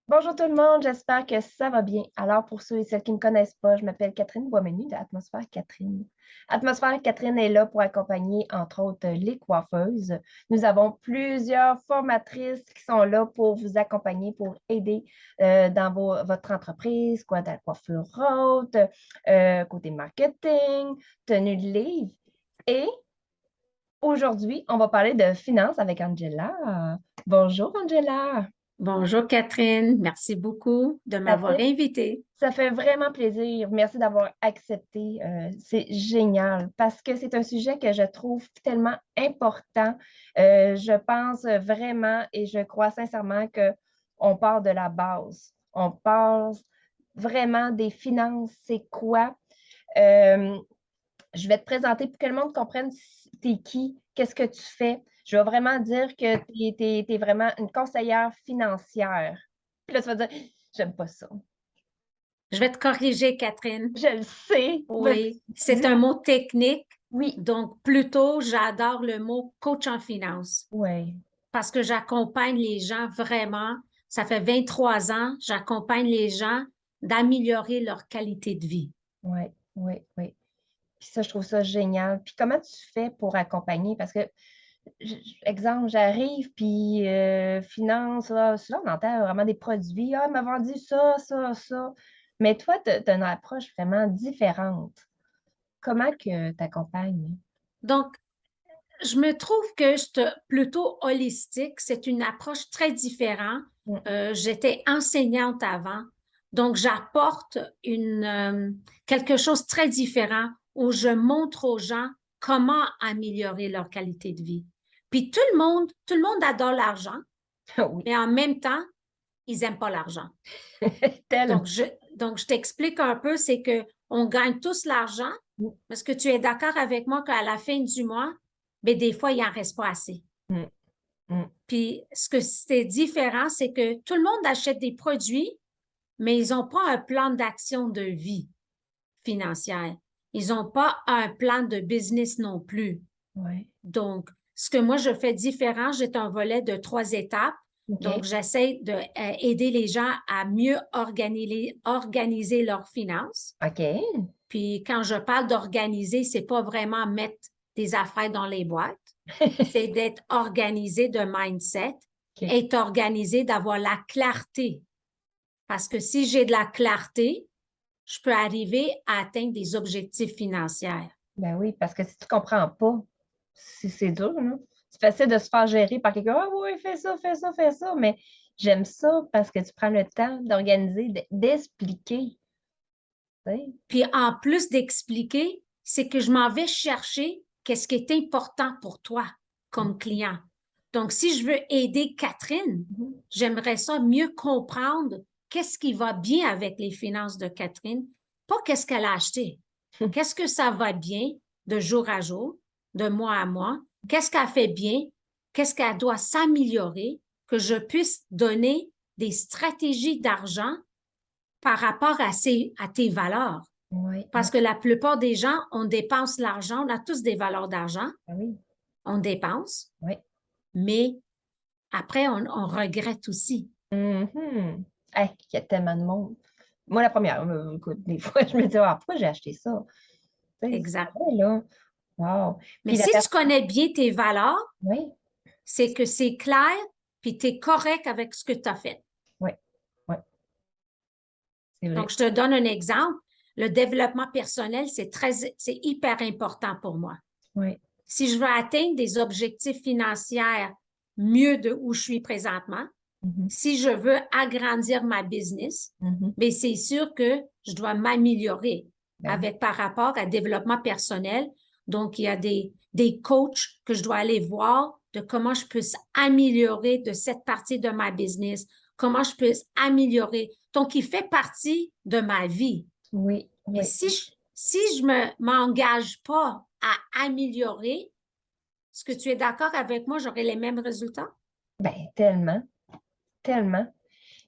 Bonjour tout le monde, j'espère que ça va bien. Alors, pour ceux et celles qui ne me connaissent pas, je m'appelle Catherine Boismenu de Atmosphère Catherine. Atmosphère Catherine est là pour accompagner, entre autres, les coiffeuses. Nous avons plusieurs formatrices qui sont là pour vous accompagner, pour aider dans votre entreprise, quoi, de la coiffure haute, côté marketing, tenue de livre. Et aujourd'hui, on va parler de finances avec Angela. Bonjour Angela. Bonjour Catherine, merci beaucoup de Ça m'avoir fait invitée. Ça fait vraiment plaisir. Merci d'avoir accepté. C'est génial parce que c'est un sujet que je trouve tellement important. Je pense vraiment et je crois sincèrement qu'on part de la base. On part vraiment des finances. C'est quoi? Euh, je vais te présenter pour que le monde comprenne t'es qui, qu'est-ce que tu fais. Je vais vraiment dire que tu es vraiment une conseillère financière. Puis là, tu vas dire, j'aime pas ça. Je vais te corriger, Catherine. Je le sais. Oui, c'est Dis- un mot technique, Oui, donc plutôt j'adore le mot coach en finance oui, parce que j'accompagne les gens vraiment. Ça fait 23 ans, j'accompagne les gens d'améliorer leur qualité de vie. oui, oui, oui. Puis ça, je trouve ça génial. Puis comment tu fais pour accompagner? Parce que, exemple, j'arrive, puis finance, là, souvent on entend vraiment des produits. Ah, elle m'a vendu ça, ça, ça. Mais toi, tu as une approche vraiment différente. Comment que tu accompagnes? Donc, je me trouve que c'est plutôt holistique. C'est une approche très différente. J'étais enseignante avant, donc j'apporte quelque chose de très différent où je montre aux gens comment améliorer leur qualité de vie. Puis tout le monde adore l'argent, Oui, mais en même temps, ils n'aiment pas l'argent. tellement. Donc, je, donc, je t'explique un peu, c'est que on gagne tous l'argent. Est-ce que tu es d'accord avec moi qu'à la fin du mois, ben, des fois, il n'en reste pas assez? Mm, mm. Puis, ce que c'est différent, c'est que tout le monde achète des produits, mais ils n'ont pas un plan d'action de vie financière. Ils n'ont pas un plan de business non plus. Ouais. Donc, ce que moi, je fais différent, j'ai un volet de 3 étapes. Donc, OK. j'essaie d'aider les gens à mieux organiser leurs finances. OK. Puis, quand je parle d'organiser, c'est pas vraiment mettre des affaires dans les boîtes. C'est d'être organisé de mindset, OK. être organisé, d'avoir la clarté. Parce que si j'ai de la clarté, je peux arriver à atteindre des objectifs financiers. Ben oui, parce que si tu comprends pas, c'est dur, non? C'est facile de se faire gérer par quelqu'un. Ah oui, fais ça, fais ça, fais ça. Mais j'aime ça parce que tu prends le temps d'organiser, d'expliquer. Tu sais. Puis en plus d'expliquer, c'est que je m'en vais chercher qu'est-ce qui est important pour toi comme client. Donc, si je veux aider Catherine, Mhm. j'aimerais ça mieux comprendre qu'est-ce qui va bien avec les finances de Catherine, pas qu'est-ce qu'elle a acheté. Qu'est-ce que ça va bien de jour à jour, de mois à mois? Qu'est-ce qu'elle fait bien? Qu'est-ce qu'elle doit s'améliorer? Que je puisse donner des stratégies d'argent par rapport à tes valeurs. Oui, oui, Parce que la plupart des gens, on dépense l'argent, on a tous des valeurs d'argent, ben oui, on dépense, oui. mais après, on regrette aussi. Mhm. Hey, il y a tellement de monde. Moi, la première, écoute, des fois, je me dis, ah, pourquoi j'ai acheté ça? Tu sais, c'est Exact. vrai, là. Wow. Mais Puis la si tu personne, connais bien tes valeurs, oui, c'est que c'est clair, puis tu es correct avec ce que tu as fait. oui, oui, c'est Donc, vrai. je te donne un exemple. Le développement personnel, c'est hyper important pour moi. Oui. Si je veux atteindre des objectifs financiers mieux de où je suis présentement, Mhm, si je veux agrandir ma business, mhm. mais c'est sûr que je dois m'améliorer Ben oui. avec par rapport à développement personnel. Donc, il y a des coachs que je dois aller voir de comment je peux améliorer de cette partie de ma business, comment je peux améliorer. Donc, il fait partie de ma vie. Oui, Mais oui. si je m'engage pas à améliorer, est-ce que tu es d'accord avec moi, j'aurai les mêmes résultats? Ben, tellement, tellement.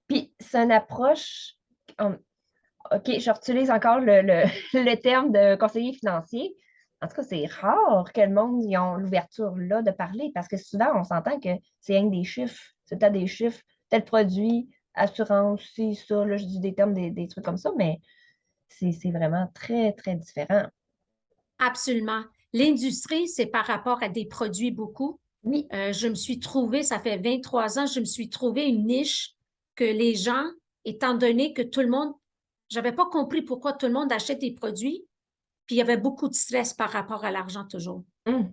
Puis, c'est une approche, OK, je réutilise encore le terme de conseiller financier. En tout cas, c'est rare que le monde ait l'ouverture là de parler parce que souvent, on s'entend que c'est rien que des chiffres. C'est à des chiffres, tel produit assurance, c'est ça, là, je dis des termes, des trucs comme ça, mais c'est vraiment très, très différent. Absolument. L'industrie, c'est par rapport à des produits beaucoup. Oui. Je me suis trouvée, ça fait 23 ans, je me suis trouvé une niche que les gens, étant donné que tout le monde, j'avais pas compris pourquoi tout le monde achète des produits, puis il y avait beaucoup de stress par rapport à l'argent toujours. Hum,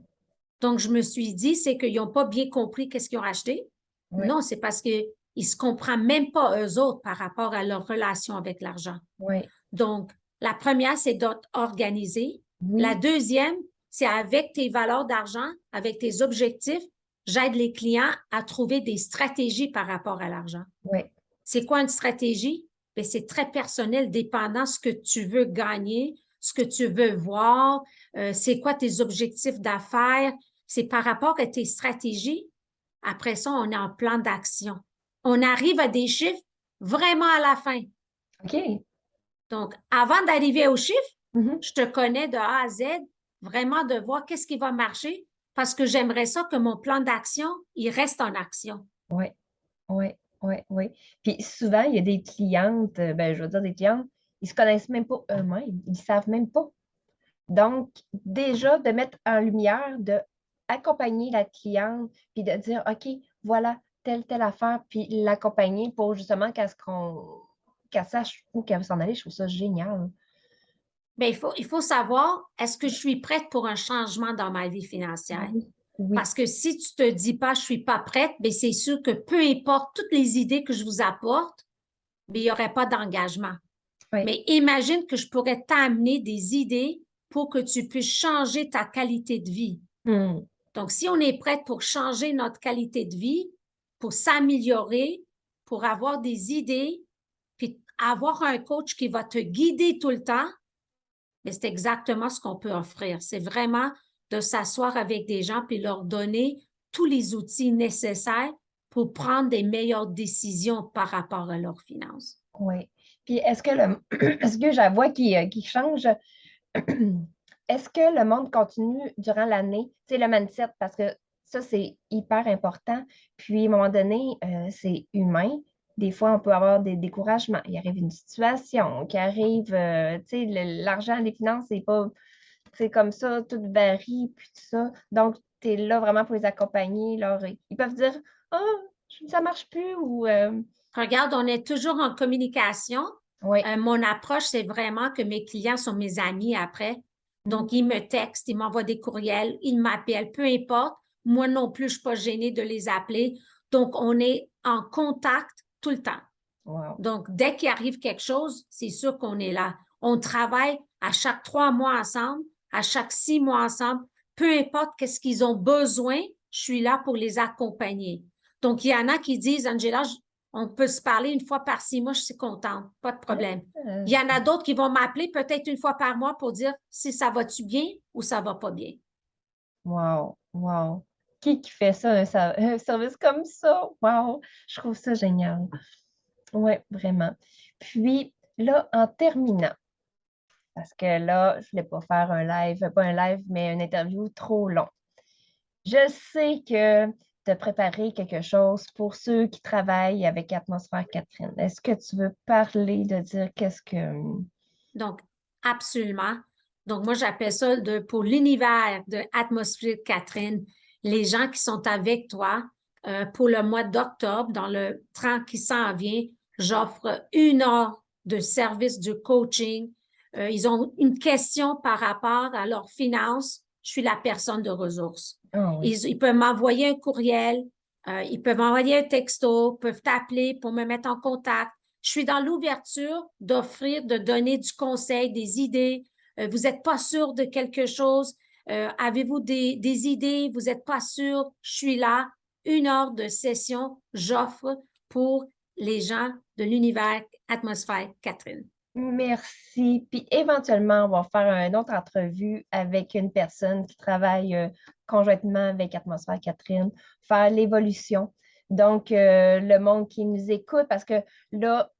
Donc, je me suis dit, c'est qu'ils n'ont pas bien compris qu'est-ce qu'ils ont acheté. oui, Non, c'est parce qu'ils ne se comprennent même pas eux autres par rapport à leur relation avec l'argent. oui, Donc, la première, c'est d'être organisé. La oui, deuxième, c'est avec tes valeurs d'argent, avec tes objectifs, j'aide les clients à trouver des stratégies par rapport à l'argent. oui. C'est quoi une stratégie? Bien, c'est très personnel, dépendant ce que tu veux gagner, ce que tu veux voir, c'est quoi tes objectifs d'affaires. C'est par rapport à tes stratégies. Après ça, on est en plan d'action. On arrive à des chiffres vraiment à la fin. OK. Donc, avant d'arriver aux chiffres, Mhm. je te connais de A à Z, vraiment de voir qu'est-ce qui va marcher parce que j'aimerais ça que mon plan d'action, il reste en action. Oui, oui, oui, oui. Puis souvent, il y a des clientes, ben, je veux dire des clientes, ils se connaissent même pas eux-mêmes, ils ne savent même pas. Donc, déjà, de mettre en lumière, de accompagner la cliente, puis de dire, OK, voilà, telle affaire, puis l'accompagner pour justement qu'elle sache où qu'elle veut s'en aller. Je trouve ça génial. Bien, il faut savoir, est-ce que je suis prête pour un changement dans ma vie financière? Oui, oui, Parce que si tu te dis pas, je suis pas prête, bien, c'est sûr que peu importe toutes les idées que je vous apporte, bien, il n'y aurait pas d'engagement. oui. Mais imagine que je pourrais t'amener des idées pour que tu puisses changer ta qualité de vie. Hmm, Donc, si on est prête pour changer notre qualité de vie, pour s'améliorer, pour avoir des idées, puis avoir un coach qui va te guider tout le temps, mais c'est exactement ce qu'on peut offrir. C'est vraiment de s'asseoir avec des gens puis leur donner tous les outils nécessaires pour prendre des meilleures décisions par rapport à leurs finances. oui. Puis est-ce que est-ce que la voix qui change? Est-ce que le monde continue durant l'année? Tu sais, le mindset, parce que ça, c'est hyper important. Puis, à un moment donné, c'est humain. Des fois, on peut avoir des découragements. Il arrive une situation qui arrive, tu sais, l'argent, les finances, c'est pas, c'est comme ça, tout varie, puis tout ça. Donc, tu es là vraiment pour les accompagner. Ils peuvent dire, oh, ça marche plus, ou, Regarde, on est toujours en communication. oui. Mon approche, c'est vraiment que mes clients sont mes amis après. Mhm. Donc, ils me textent, ils m'envoient des courriels, ils m'appellent, peu importe. Moi non plus, je ne suis pas gênée de les appeler. Donc, on est en contact tout le temps. Wow. Donc, dès qu'il arrive quelque chose, c'est sûr qu'on est là. On travaille à chaque 3 mois ensemble, à chaque 6 mois ensemble. Peu importe qu'est-ce qu'ils ont besoin, je suis là pour les accompagner. Donc, il y en a qui disent, Angela, on peut se parler une fois par 6 mois, je suis contente, pas de problème. Euh, Il y en a d'autres qui vont m'appeler peut-être une fois par mois pour dire si ça va-tu bien ou ça va pas bien. Wow, wow. Qui fait ça, un service comme ça? Wow, je trouve ça génial. Oui, vraiment. Puis là, en terminant, parce que là, je ne voulais pas faire un live, pas un live, mais une interview trop long. Je sais que tu as préparé quelque chose pour ceux qui travaillent avec Atmosphère Catherine. Est-ce que tu veux parler de dire qu'est-ce que... Donc, absolument. Donc, moi, j'appelle ça pour l'univers de Atmosphère Catherine, les gens qui sont avec toi pour le mois d'octobre, dans le train qui s'en vient, j'offre 1 heure de service de coaching. Ils ont une question par rapport à leurs finances. Je suis la personne de ressources. Ah oui. Ils peuvent m'envoyer un courriel, ils peuvent m'envoyer un texto, peuvent t'appeler pour me mettre en contact. Je suis dans l'ouverture d'offrir, de donner du conseil, des idées. Vous n'êtes pas sûr de quelque chose? Avez-vous des idées? Vous n'êtes pas sûr? Je suis là. 1 heure de session, j'offre pour les gens de l'univers Atmosphère Catherine. Merci. Puis éventuellement, on va faire une autre entrevue avec une personne qui travaille conjointement avec Atmosphère Catherine, faire l'évolution. Donc, le monde qui nous écoute, parce que là,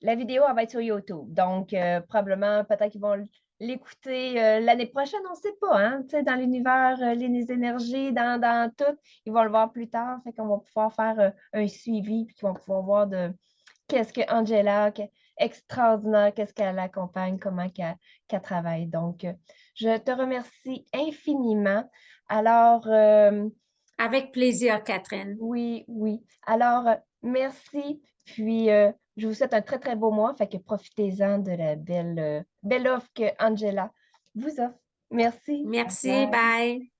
la vidéo, elle va être sur YouTube. Donc, probablement, peut-être qu'ils vont l'écouter l'année prochaine, on ne sait pas, hein, tu sais, dans l'univers, les énergies, dans tout. Ils vont le voir plus tard, fait qu'on va pouvoir faire un suivi, puis qu'ils vont pouvoir voir qu'est-ce que Angela, extraordinaire, qu'est-ce qu'elle accompagne, comment qu'elle travaille. Donc, je te remercie infiniment. Alors, Avec plaisir, Catherine. oui, oui. Alors, merci. Puis, je vous souhaite un très, très beau mois. Fait que profitez-en de la belle offre que Angela vous offre. Merci. Merci, Bye. bye.